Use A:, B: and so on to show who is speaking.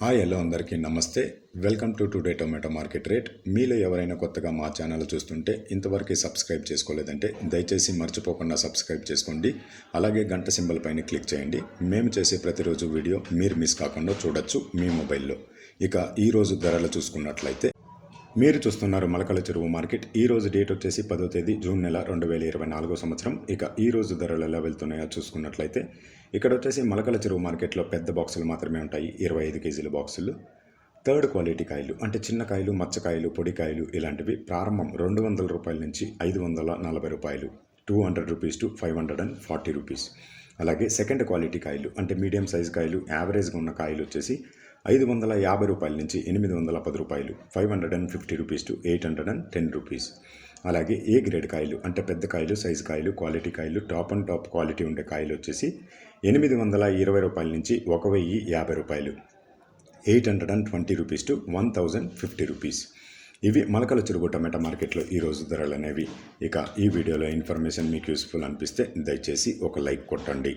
A: Hi hello అందరికీ నమస్తే. Welcome to today tomato market rate. మీలో ఎవరైనా కొత్తగా మా ఛానల్ చూస్తుంటే ఇంతవరకు సబ్స్క్రైబ్ చేసుకోలేదంటే దయచేసి మర్చిపోకుండా సబ్స్క్రైబ్ చేసుకోండి. అలాగే గంట సింబల్ పైన క్లిక్ చేయండి. మేము చేసే ప్రతిరోజు వీడియో మీరు మిస్ కాకుండా చూడొచ్చు మీ మొబైల్లో. ఇక ఈరోజు ధరలు చూసుకున్నట్లయితే మీరు చూస్తున్నారు మలకల చెరువు మార్కెట్. ఈ రోజు డేట్ వచ్చేసి 10వ తేదీ జూన్ నెల 2024 సంవత్సరం. ఇక ఈ రోజు ధరలు ఎలా వెళ్తున్నాయో చూసుకున్నట్లయితే ఇక్కడ వచ్చేసి మలకల చెరువు మార్కెట్లో పెద్ద బాక్సులు మాత్రమే ఉంటాయి, 25 కేజీల బాక్సులు. థర్డ్ క్వాలిటీ కాయలు అంటే చిన్న కాయలు, మచ్చకాయలు, పొడికాయలు ఇలాంటివి ప్రారంభం 200 రూపాయల నుంచి 540 రూపాయలు, 200 రూపీస్ టు 540 రూపీస్. అలాగే సెకండ్ క్వాలిటీ కాయలు అంటే మీడియం సైజ్ కాయలు, యావరేజ్గా ఉన్న కాయలు వచ్చేసి 550 రూపాయల నుంచి 810 రూపాయలు, 550 రూపీస్ టు 810 రూపీస్. అలాగే ఏ గ్రేడ్ కాయలు అంటే పెద్ద కాయలు, సైజు కాయలు, క్వాలిటీ కాయలు, టాప్ అండ్ టాప్ క్వాలిటీ ఉండే కాయలు వచ్చేసి 820 రూపాయల నుంచి 1050 రూపాయలు, 820 రూపీస్ టు 1050 రూపీస్. ఇవి మలకల చెరువు టమాటా మార్కెట్లో ఈరోజు ధరలు అనేవి. ఇక ఈ వీడియోలో ఇన్ఫర్మేషన్ మీకు యూస్ఫుల్ అనిపిస్తే దయచేసి ఒక లైక్ కొట్టండి.